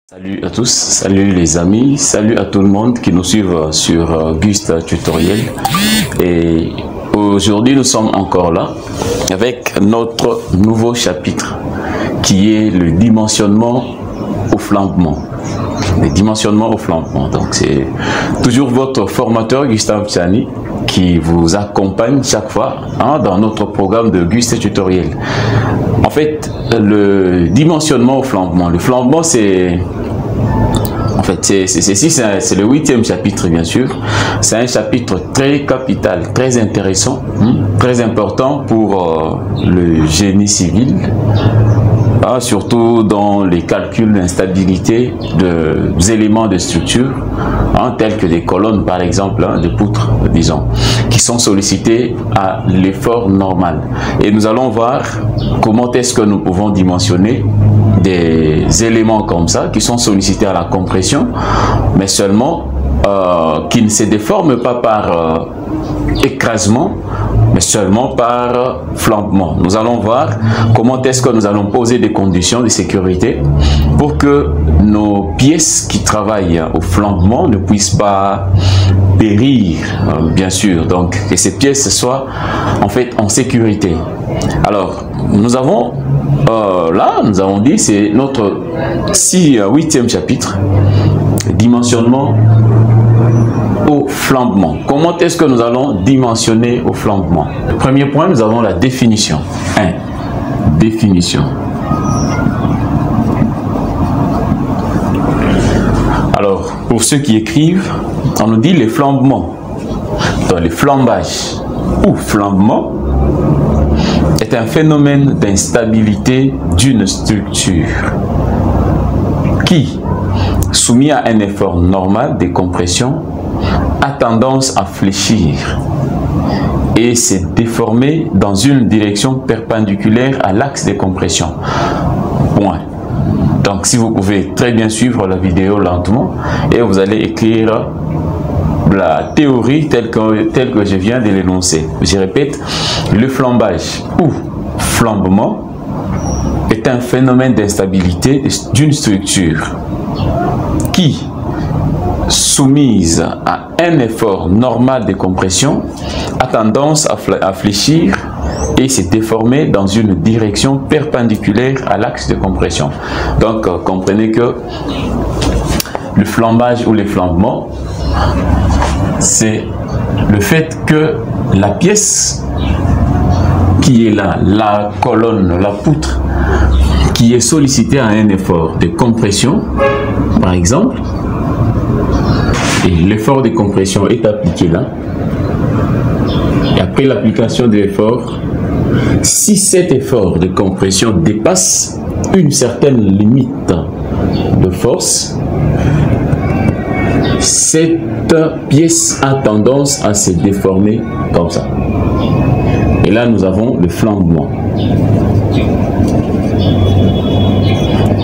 Salut à tous, salut les amis, salut à tout le monde qui nous suivent sur Gust Tutoriel. Et aujourd'hui nous sommes encore là avec notre nouveau chapitre qui est le dimensionnement au flambement. Le dimensionnement au flambement. Donc c'est toujours votre formateur Gustave Tchani qui vous accompagne chaque fois dans notre programme de Gust Tutoriel. En fait, le dimensionnement au flambement. Le flambement, c'est... En fait, c'est le 8e chapitre, bien sûr. C'est un chapitre très capital, très intéressant, très important pour le génie civil. Surtout dans les calculs d'instabilité des éléments de structure, tels que des colonnes par exemple, des poutres, disons, qui sont sollicités à l'effort normal. Et nous allons voir comment est-ce que nous pouvons dimensionner des éléments comme ça, qui sont sollicités à la compression, mais seulement qui ne se déforment pas par écrasement, mais seulement par flambement. Nous allons voir comment est-ce que nous allons poser des conditions de sécurité pour que nos pièces qui travaillent au flambement ne puissent pas périr, bien sûr. Donc, que ces pièces soient en fait en sécurité. Alors, nous avons là, nous avons dit, c'est notre 8e chapitre, dimensionnement au flambement. Comment est-ce que nous allons dimensionner au flambement? Le premier point, nous avons la définition. Définition. Alors, pour ceux qui écrivent, on nous dit les flambements. Dans les flambages ou flambement est un phénomène d'instabilité d'une structure qui, soumis à un effort normal de compression, a tendance à fléchir et s'est déformé dans une direction perpendiculaire à l'axe de compression. Point. Donc, si vous pouvez très bien suivre la vidéo lentement et vous allez écrire la théorie telle que je viens de l'énoncer. Je répète, le flambage ou flambement est un phénomène d'instabilité d'une structure qui, soumise à un effort normal de compression, a tendance à fléchir et se déformer dans une direction perpendiculaire à l'axe de compression. Donc, comprenez que le flambage ou les flambements, c'est le fait que la pièce qui est là, la colonne, la poutre, qui est sollicitée à un effort de compression, par exemple, et l'effort de compression est appliqué là, et après l'application de l'effort, si cet effort de compression dépasse une certaine limite de force, cette pièce a tendance à se déformer comme ça. Et là, nous avons le flambement.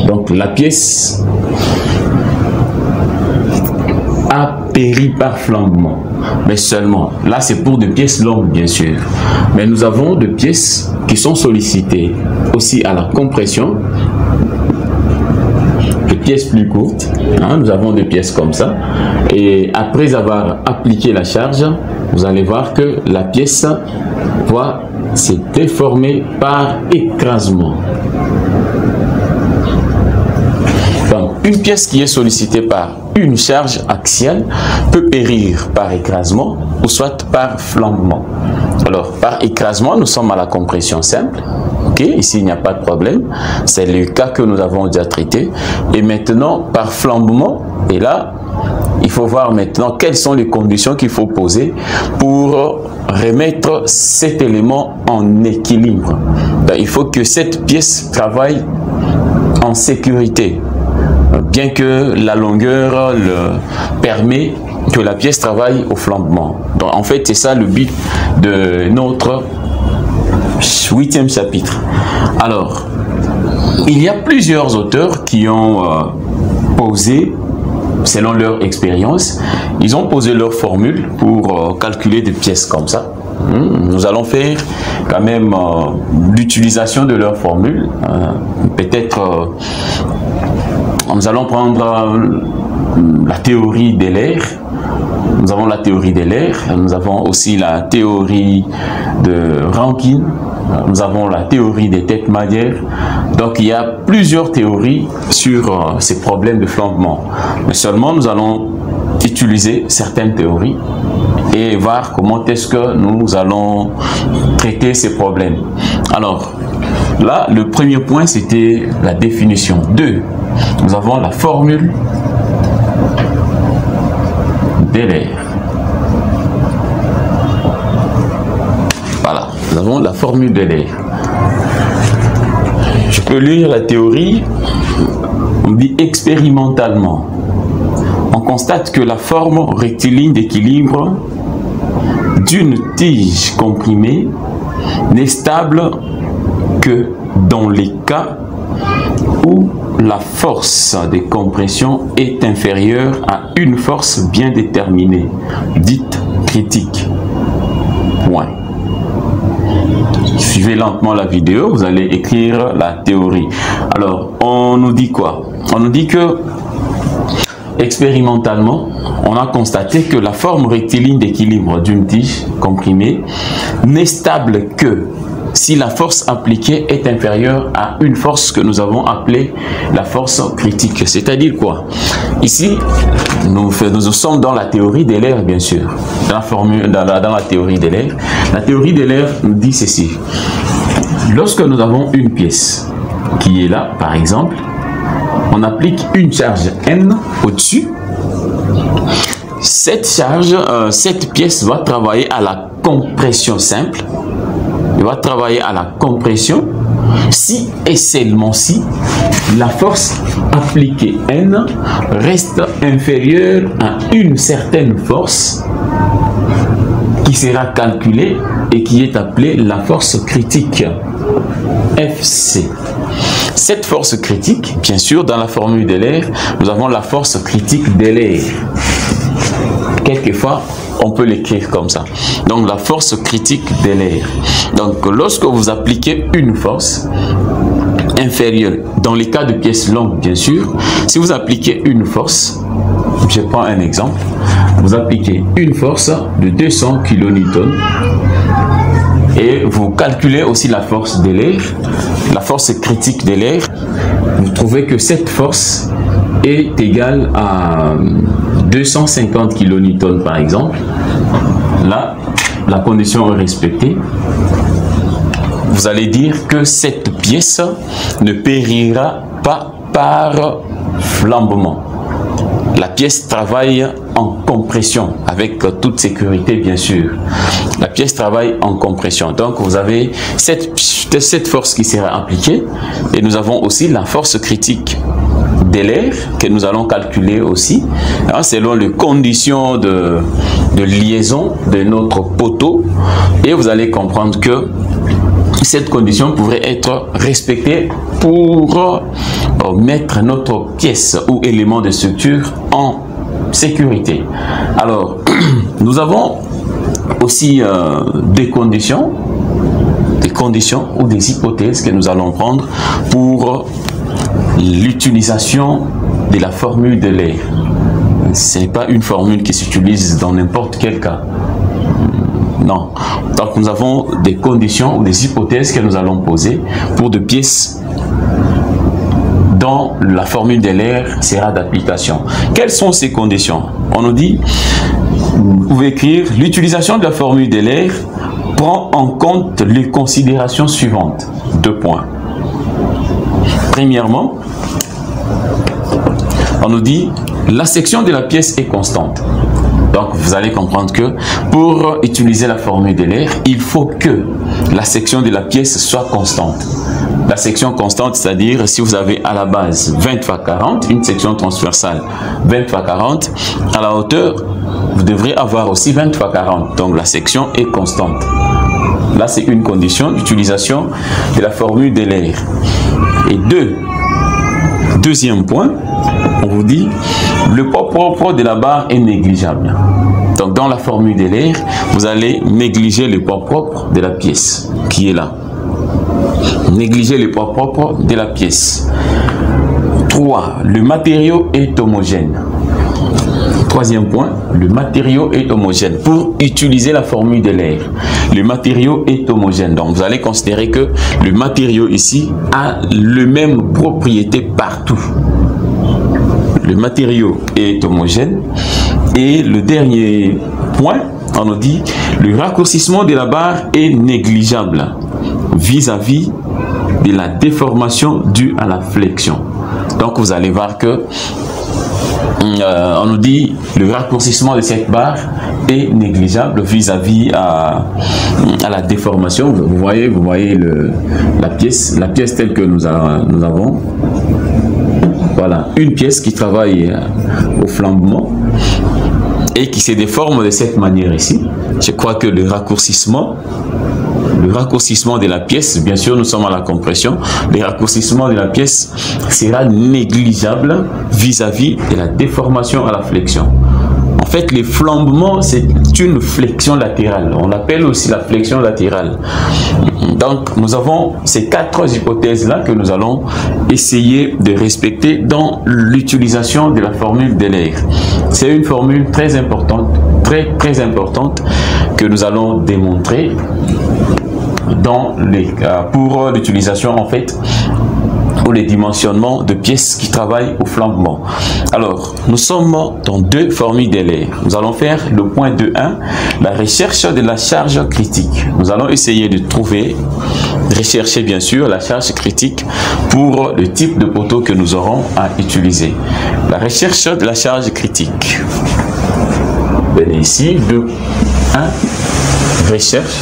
Donc, la pièce a péri par flambement. Mais seulement, là, c'est pour des pièces longues, bien sûr. Mais nous avons des pièces qui sont sollicitées aussi à la compression. Des pièces plus courtes, nous avons des pièces comme ça, et après avoir appliqué la charge, vous allez voir que la pièce va se déformer par écrasement. Donc, une pièce qui est sollicitée par une charge axiale peut périr par écrasement ou soit par flambement. Alors, par écrasement, nous sommes à la compression simple. Ok, ici il n'y a pas de problème, c'est le cas que nous avons déjà traité. Et maintenant, par flambement, et là, il faut voir maintenant quelles sont les conditions qu'il faut poser pour remettre cet élément en équilibre. Donc, il faut que cette pièce travaille en sécurité, bien que la longueur le permet que la pièce travaille au flambement. Donc, en fait, c'est ça le but de notre 8e chapitre. Alors, il y a plusieurs auteurs qui ont posé, selon leur expérience, ils ont posé leur formule pour calculer des pièces comme ça. Nous allons faire quand même l'utilisation de leur formule, peut-être nous allons prendre la théorie d'Euler. Nous avons la théorie d'Euler, nous avons aussi la théorie de Rankine, nous avons la théorie des têtes manières. Donc il y a plusieurs théories sur ces problèmes de flambement. Mais seulement nous allons utiliser certaines théories et voir comment est-ce que nous allons traiter ces problèmes. Alors là, le premier point, c'était la définition. 2. Nous avons la formule d'Euler. Voilà, nous avons la formule d'Euler. Je peux lire la théorie. On dit expérimentalement. On constate que la forme rectiligne d'équilibre d'une tige comprimée n'est stable que dans les cas où la force de compression est inférieure à une force bien déterminée, dite critique. Point. Suivez lentement la vidéo, vous allez écrire la théorie. Alors, on nous dit quoi? On nous dit que, expérimentalement, on a constaté que la forme rectiligne d'équilibre d'une tige comprimée n'est stable que si la force appliquée est inférieure à une force que nous avons appelée la force critique. C'est-à-dire quoi? Ici, nous sommes dans la théorie d'Euler, bien sûr. Dans la théorie d'Euler. La théorie d'Euler nous dit ceci. Lorsque nous avons une pièce qui est là, par exemple, on applique une charge N au-dessus. Cette charge, cette pièce va travailler à la compression simple. Il va travailler à la compression si et seulement si la force appliquée N reste inférieure à une certaine force qui sera calculée et qui est appelée la force critique, FC. Cette force critique, bien sûr, dans la formule d'Euler, nous avons la force critique d'Euler. Quelquefois, on peut l'écrire comme ça. Donc, la force critique d'Euler. Donc, lorsque vous appliquez une force inférieure, dans les cas de pièces longues, bien sûr, si vous appliquez une force, je prends un exemple, vous appliquez une force de 200 kN et vous calculez aussi la force d'Euler, la force critique d'Euler, vous trouvez que cette force est égale à 250 kN par exemple. Là, la condition est respectée. Vous allez dire que cette pièce ne périra pas par flambement. La pièce travaille en compression, avec toute sécurité bien sûr. La pièce travaille en compression. Donc vous avez cette force qui sera appliquée et nous avons aussi la force critique d'Euler que nous allons calculer aussi selon les conditions de liaison de notre poteau. Et vous allez comprendre que cette condition pourrait être respectée pour mettre notre pièce ou élément de structure en sécurité. Alors, nous avons aussi des conditions ou des hypothèses que nous allons prendre pour l'utilisation de la formule d'Euler. Ce n'est pas une formule qui s'utilise dans n'importe quel cas. Non. Donc nous avons des conditions ou des hypothèses que nous allons poser pour des pièces dont la formule d'Euler sera d'application. Quelles sont ces conditions? On nous dit, vous pouvez écrire, l'utilisation de la formule d'Euler prend en compte les considérations suivantes. 2 points. Premièrement, on nous dit, la section de la pièce est constante. Donc, vous allez comprendre que pour utiliser la formule d'Euler, il faut que la section de la pièce soit constante. La section constante, c'est-à-dire si vous avez à la base 20 x 40, une section transversale 20 x 40, à la hauteur, vous devrez avoir aussi 20 x 40. Donc, la section est constante. Là, c'est une condition d'utilisation de la formule d'Euler. Et deuxième point, on vous dit, le poids propre de la barre est négligeable. Donc, dans la formule d'Euler, vous allez négliger le poids propre de la pièce qui est là. Négliger le poids propre de la pièce. 3. Le matériau est homogène. Troisième point, le matériau est homogène. Pour utiliser la formule de l'air, le matériau est homogène. Donc, vous allez considérer que le matériau ici a les mêmes propriétés partout. Le matériau est homogène. Et le dernier point, on nous dit, le raccourcissement de la barre est négligeable vis-à-vis de la déformation due à la flexion. Donc, vous allez voir que on nous dit le raccourcissement de cette barre est négligeable vis-à-vis à la déformation. Vous voyez la pièce telle que nous avons. Voilà, une pièce qui travaille au flambement et qui se déforme de cette manière ici. Je crois que le raccourcissement de la pièce, bien sûr nous sommes à la compression, le raccourcissement de la pièce sera négligeable vis-à-vis de la déformation à la flexion. En fait, le flambement, c'est une flexion latérale. On l'appelle aussi la flexion latérale. Donc, nous avons ces 4 hypothèses-là que nous allons essayer de respecter dans l'utilisation de la formule d'Euler. C'est une formule très importante, très importante, que nous allons démontrer pour l'utilisation, en fait, pour les dimensionnements de pièces qui travaillent au flambement. Alors, nous sommes dans 2 formules d'Euler. Nous allons faire le point 2.1, la recherche de la charge critique. Nous allons essayer de rechercher bien sûr la charge critique pour le type de poteau que nous aurons à utiliser. La recherche de la charge critique. Venez ici, 2.1, recherche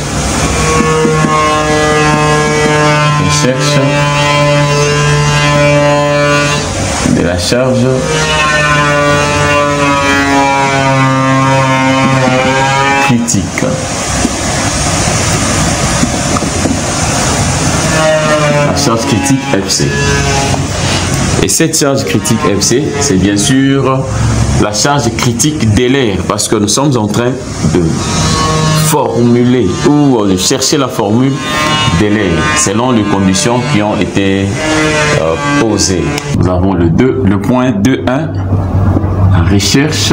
de la charge critique. La charge critique FC. Et cette charge critique FC, c'est bien sûr la charge critique d'Euler, parce que nous sommes en train de formuler ou de chercher la formule d'Euler selon les conditions qui ont été posées. Nous avons le point 2.1, recherche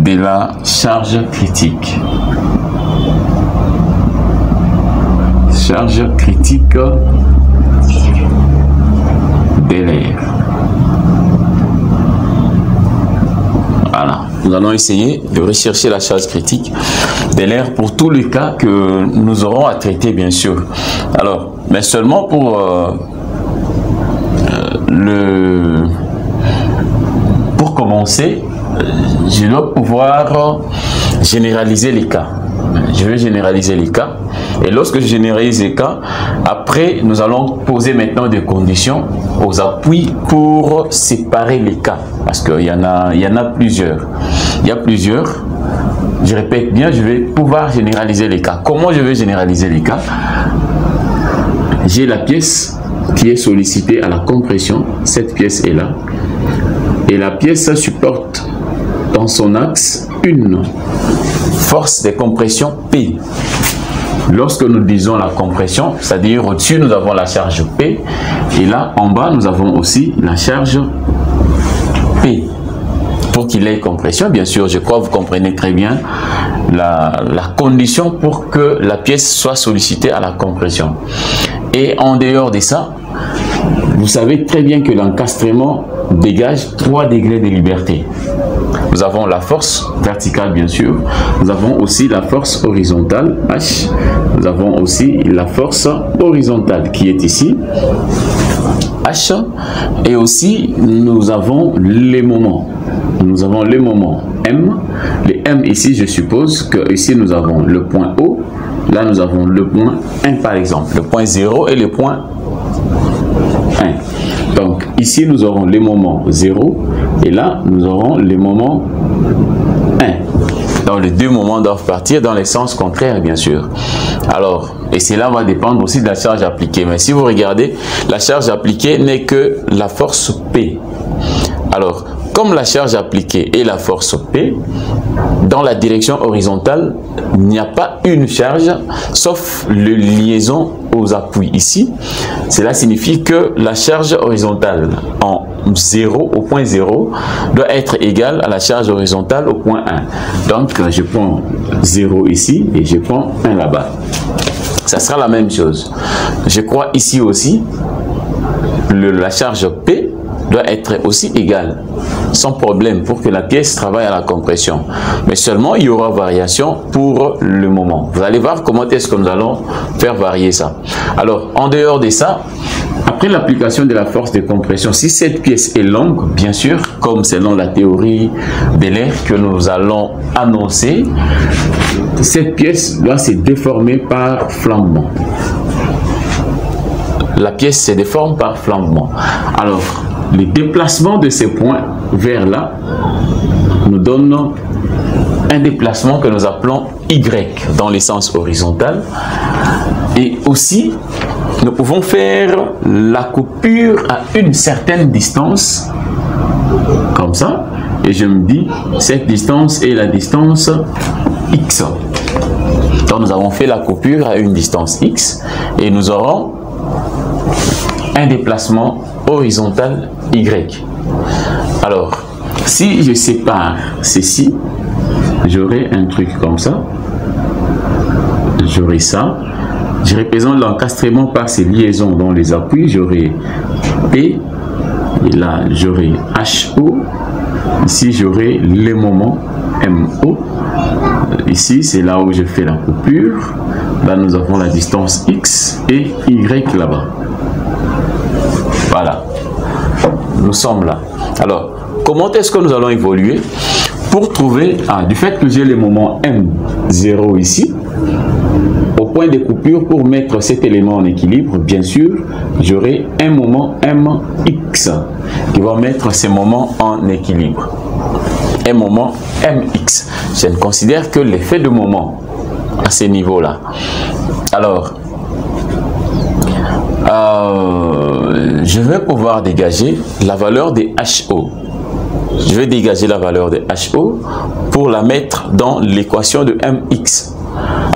de la charge critique. Charge critique d'Euler. Voilà. Nous allons essayer de rechercher la charge critique d'Euler pour tous les cas que nous aurons à traiter, bien sûr. Alors, mais seulement pour commencer, je dois pouvoir généraliser les cas. Je vais généraliser les cas. Et lorsque je généralise les cas, après, nous allons poser maintenant des conditions aux appuis pour séparer les cas. Parce qu'il y en a plusieurs. Il y a plusieurs. Je répète bien, je vais pouvoir généraliser les cas. Comment je vais généraliser les cas? J'ai la pièce qui est sollicitée à la compression. Cette pièce est là. Et la pièce supporte dans son axe une force de compression P. Lorsque nous disons la compression, c'est-à-dire au-dessus, nous avons la charge P. Et là, en bas, nous avons aussi la charge P. Pour qu'il ait compression, bien sûr, je crois que vous comprenez très bien la condition pour que la pièce soit sollicitée à la compression. Et en dehors de ça, vous savez très bien que l'encastrement dégage 3 degrés de liberté. Nous avons la force verticale, bien sûr. Nous avons aussi la force horizontale, H. Nous avons aussi la force horizontale qui est ici, H. Et aussi, nous avons les moments. Nous avons les moments M. Les M ici, je suppose que ici, nous avons le point O. Là, nous avons le point 1, par exemple. Le point 0 et le point 1. Donc, ici, nous aurons les moments 0. Et là, nous aurons les moments 1. Donc, les 2 moments doivent partir dans les sens contraires, bien sûr. Alors, et cela va dépendre aussi de la charge appliquée. Mais si vous regardez, la charge appliquée n'est que la force P. Alors, comme la charge appliquée est la force P, dans la direction horizontale, il n'y a pas une charge, sauf le liaison aux appuis ici. Cela signifie que la charge horizontale en 0 au point 0 doit être égale à la charge horizontale au point 1. Donc, je prends 0 ici et je prends 1 là-bas. Ça sera la même chose. Je crois ici aussi, la charge P doit être aussi égale, sans problème, pour que la pièce travaille à la compression. Mais seulement, il y aura variation pour le moment. Vous allez voir comment est-ce que nous allons faire varier ça. Alors, en dehors de ça, après l'application de la force de compression, si cette pièce est longue, bien sûr, comme selon la théorie de l'air que nous allons annoncer, cette pièce doit se déformer par flambement. La pièce se déforme par flambement. Alors, le déplacement de ces points vers là nous donne un déplacement que nous appelons Y dans le sens horizontal. Et aussi, nous pouvons faire la coupure à une certaine distance, comme ça. Et je me dis, cette distance est la distance X. Donc, nous avons fait la coupure à une distance X et nous aurons un déplacement horizontal Y. Alors, si je sépare ceci, j'aurai un truc comme ça. J'aurai ça. Je représente l'encastrement par ces liaisons dans les appuis. J'aurai P. Et là, j'aurai HO. Ici, j'aurai les moments MO. Ici, c'est là où je fais la coupure. Là, nous avons la distance X et Y là-bas. Voilà, nous sommes là. Alors, comment est-ce que nous allons évoluer pour trouver, du fait que j'ai le moment M0 ici, au point de coupure pour mettre cet élément en équilibre, bien sûr, j'aurai un moment MX qui va mettre ces moments en équilibre. Un moment MX. Je ne considère que l'effet de moment à ce niveau-là. Alors, je vais pouvoir dégager la valeur de HO. Je vais dégager la valeur de HO pour la mettre dans l'équation de MX.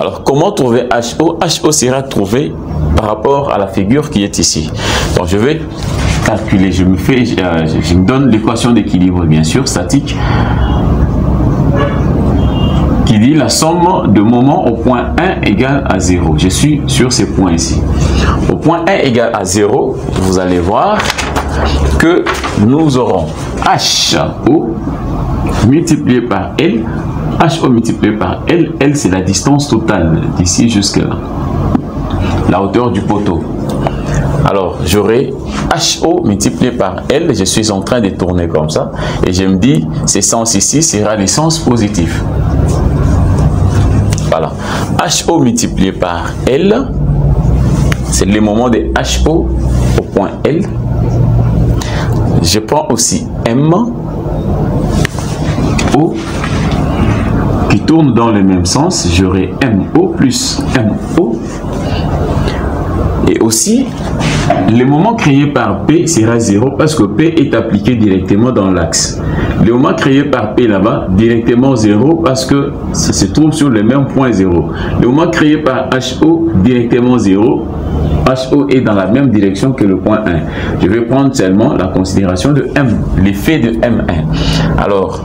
Alors, comment trouver HO? HO sera trouvé par rapport à la figure qui est ici. Donc, je vais calculer. Je me donne l'équation d'équilibre, bien sûr, statique, qui dit la somme de moments au point 1 égale à 0. Je suis sur ces points ici. Au point 1 égale à 0, vous allez voir que nous aurons HO multiplié par L. HO multiplié par L. L, c'est la distance totale d'ici jusque là. La hauteur du poteau. Alors, j'aurai HO multiplié par L. Je suis en train de tourner comme ça. Et je me dis, ce sens ici sera le sens positif. Voilà. HO multiplié par L, c'est le moment de HO au point L. Je prends aussi MO qui tourne dans le même sens. J'aurai MO plus MO. Et aussi, le moment créé par P sera 0 parce que P est appliqué directement dans l'axe. Le moment créé par P là-bas, directement 0 parce que ça se trouve sur le même point 0. Le moment créé par HO, directement 0. HO est dans la même direction que le point 1. Je vais prendre seulement la considération de M, l'effet de M1. Alors,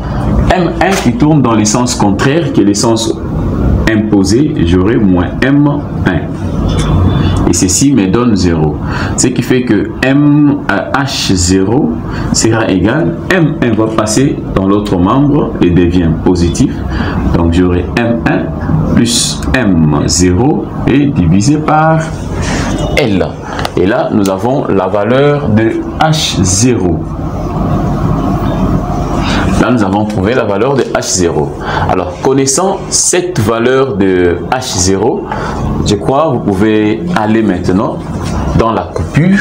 M1 qui tourne dans le sens contraire, qui est le sens imposé, j'aurai moins M1. Et ceci me donne 0. Ce qui fait que H0 sera égal. M1 va passer dans l'autre membre et devient positif. Donc j'aurai M1 plus M0 et divisé par L. Et là, nous avons la valeur de H0. Là, nous avons trouvé la valeur de H0. Alors, connaissant cette valeur de H0, je crois que vous pouvez aller maintenant dans la coupure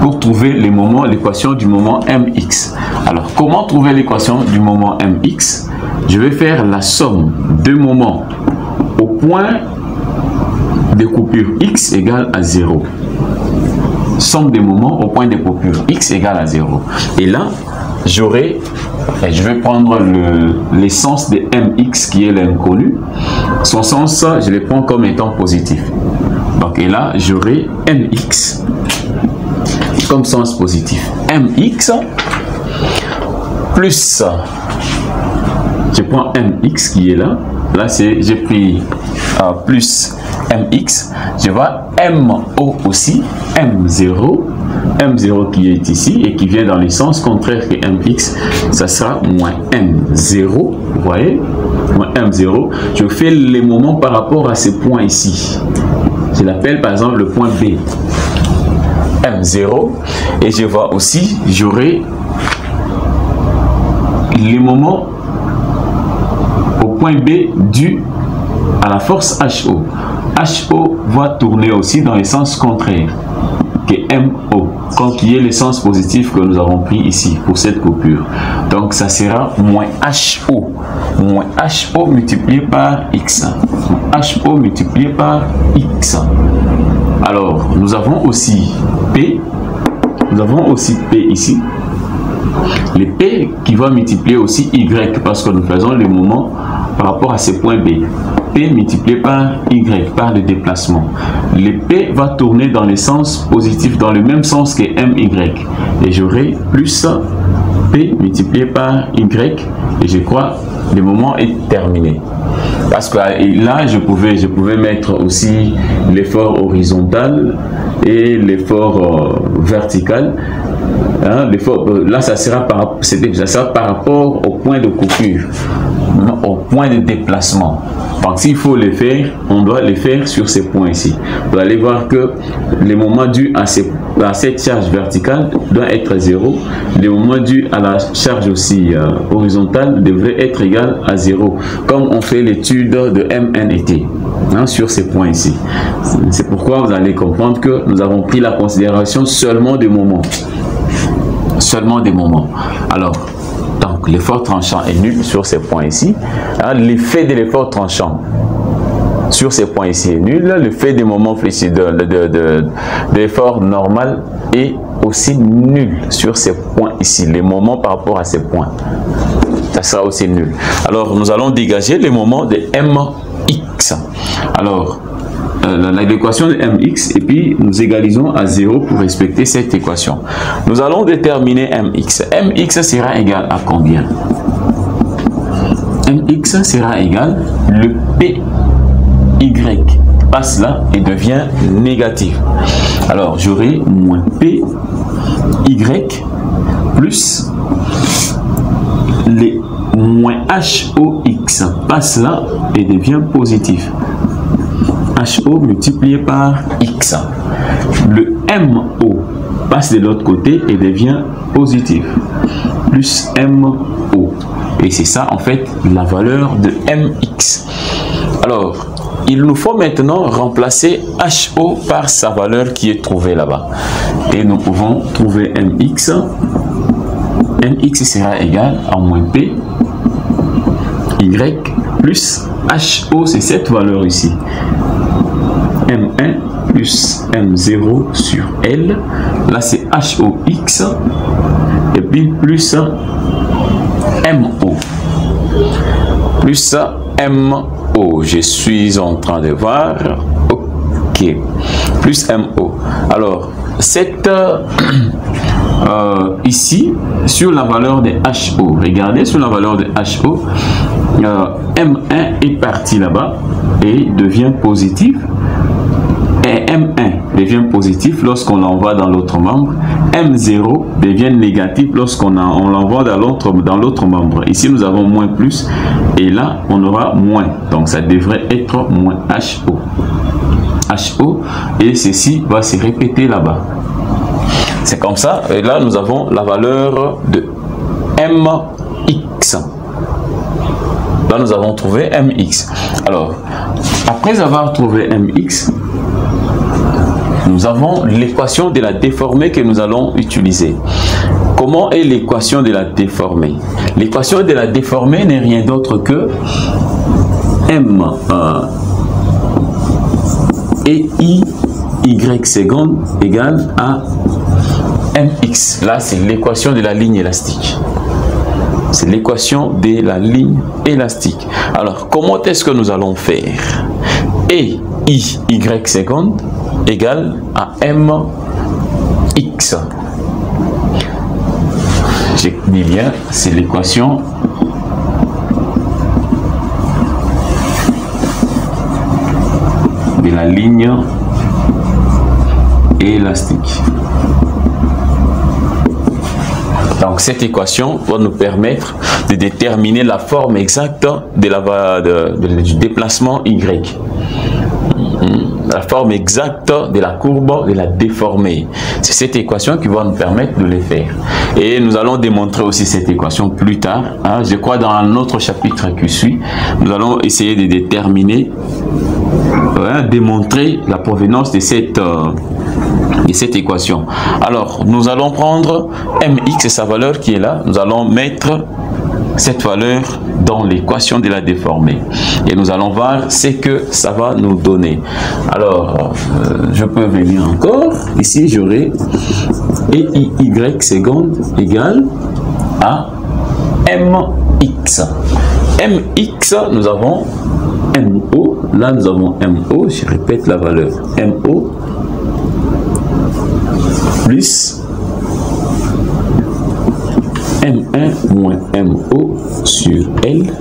pour trouver les moments, l'équation du moment MX. Alors, comment trouver l'équation du moment MX? Je vais faire la somme de moments au point de coupure X égale à 0. Somme des moments au point de coupure X égale à 0. Et là, j'aurai, et je vais prendre l'essence de mx qui est l'inconnu. Son sens, je le prends comme étant positif. Donc, et là, j'aurai mx comme sens positif. Mx plus, je prends mx qui est là. Là, j'ai pris plus mx. Je vois mo aussi, m0 qui est ici et qui vient dans le sens contraire que mx, ça sera moins m0, vous voyez, moins m0. Je fais les moments par rapport à ce point ici. Je l'appelle par exemple le point B, m0, et je vois aussi, j'aurai les moments au point B dû à la force HO. HO va tourner aussi dans le sens contraire que MO, quand il y a le sens positif que nous avons pris ici pour cette coupure. Donc ça sera moins HO. Moins HO multiplié par X. HO multiplié par X. Alors, nous avons aussi P. Nous avons aussi P ici. Le P qui va multiplier aussi Y parce que nous faisons le moment par rapport à ce point B. P multiplié par Y, par le déplacement. Le P va tourner dans le sens positif, dans le même sens que MY. Et j'aurai plus P multiplié par Y. Et je crois que le moment est terminé. Parce que là, je pouvais mettre aussi l'effort horizontal et l'effort vertical. Hein, là, ça sera par rapport au point de coupure, au point de déplacement. Donc, s'il faut le faire, on doit le faire sur ces points ici. Vous allez voir que les moments dus à cette charge verticale doit être 0. Les moments dus à la charge aussi horizontale devraient être égal à 0, comme on fait l'étude de MN et T, hein, sur ces points ici. C'est pourquoi vous allez comprendre que nous avons pris la considération seulement des moments. Seulement des moments. Alors, donc l'effort tranchant est nul sur ces points ici. L'effet de l'effort tranchant sur ces points ici est nul. Le fait des moments fléchis de l'effort normal est aussi nul sur ces points ici. Les moments par rapport à ces points, ça sera aussi nul. Alors, nous allons dégager les moments de mx. Alors, l'équation de mx, et puis nous égalisons à 0 pour respecter cette équation. Nous allons déterminer mx. Mx sera égal à combien? Mx sera égal, le py passe là et devient négatif. Alors j'aurai moins py plus les moins hox passe là et devient positif. HO multiplié par X. Le MO passe de l'autre côté et devient positif. Plus MO. Et c'est ça en fait la valeur de MX. Alors, il nous faut maintenant remplacer HO par sa valeur qui est trouvée là-bas. Et nous pouvons trouver MX. MX sera égal à moins P Y plus HO, c'est cette valeur ici. M1 plus M0 sur L. Là, c'est HOX. Et puis plus MO. Plus MO. Je suis en train de voir. OK. Plus MO. Alors, cette... ici, sur la valeur de HO, regardez sur la valeur de HO, M1 est parti là-bas et devient positif. Et M1 devient positif lorsqu'on l'envoie dans l'autre membre. M0 devient négatif lorsqu'on l'envoie dans l'autre membre. Ici, nous avons moins plus et là, on aura moins. Donc, ça devrait être moins HO. HO et ceci va se répéter là-bas. C'est comme ça. Et là, nous avons la valeur de MX. Là, nous avons trouvé MX. Alors, après avoir trouvé MX, nous avons l'équation de la déformée que nous allons utiliser. Comment est l'équation de la déformée? L'équation de la déformée n'est rien d'autre que M et I Y seconde égale à mx. Là, c'est l'équation de la ligne élastique. C'est l'équation de la ligne élastique. Alors, comment est-ce que nous allons faire? Et y seconde égale à mx. Je dis bien, c'est l'équation de la ligne élastique. Donc cette équation va nous permettre de déterminer la forme exacte du déplacement y. La forme exacte de la courbe de la déformée. C'est cette équation qui va nous permettre de le faire. Et nous allons démontrer aussi cette équation plus tard. Hein. Je crois dans un autre chapitre qui suit, nous allons essayer de déterminer, démontrer la provenance de cette équation. Alors, nous allons prendre mx et sa valeur qui est là. Nous allons mettre cette valeur dans l'équation de la déformée. Et nous allons voir ce que ça va nous donner. Alors, je peux venir encore. Ici, j'aurai et y seconde égale à mx. mx, nous avons mo. Là, nous avons mo. Je répète la valeur. Mo plus M1 moins MO sur L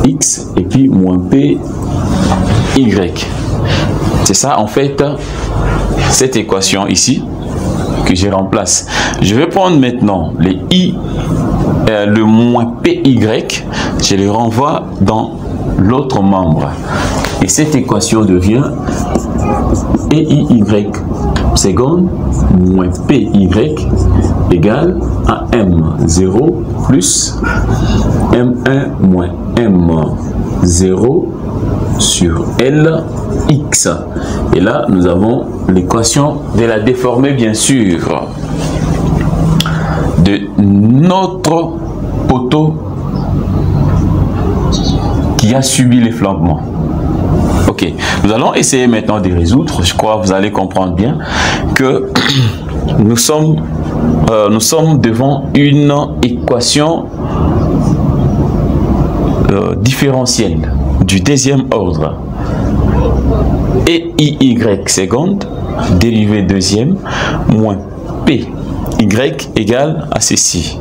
X et puis moins P Y. C'est ça en fait cette équation ici que je remplace. Je vais prendre maintenant les I, le moins PY, je les renvoie dans l'autre membre. Et cette équation devient EIY seconde moins PY égale à M0 plus M1 moins M0 sur LX. Et là, nous avons l'équation de la déformée, bien sûr, de notre poteau qui a subi l'effleurement. Ok, nous allons essayer maintenant de résoudre. Je crois que vous allez comprendre bien que nous sommes devant une équation différentielle du deuxième ordre. Et y seconde, dérivée deuxième, moins p y égale à ceci.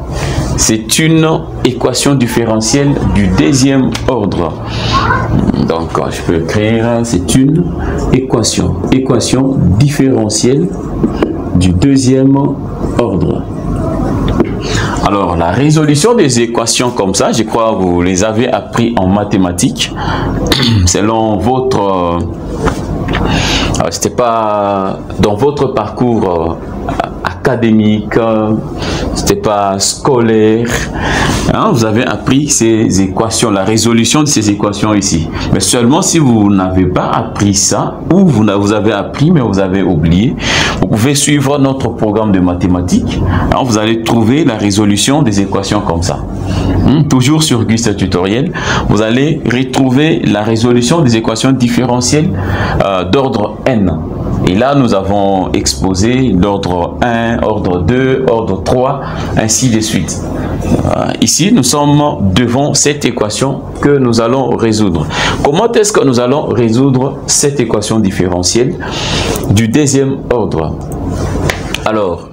C'est une équation différentielle du deuxième ordre. Donc, je peux écrire, c'est une équation différentielle du deuxième ordre. Alors, la résolution des équations comme ça, je crois que vous les avez appris en mathématiques, selon votre... c'était pas dans votre parcours académique, c'était pas scolaire, hein, vous avez appris ces équations, la résolution de ces équations ici. Mais seulement si vous n'avez pas appris ça, ou vous avez appris mais vous avez oublié, vous pouvez suivre notre programme de mathématiques. Alors vous allez trouver la résolution des équations comme ça. Toujours sur Gusta Tutoriel, vous allez retrouver la résolution des équations différentielles d'ordre n. Et là, nous avons exposé l'ordre 1, ordre 2, ordre 3, ainsi de suite. Ici, nous sommes devant cette équation que nous allons résoudre. Comment est-ce que nous allons résoudre cette équation différentielle du deuxième ordre? Alors,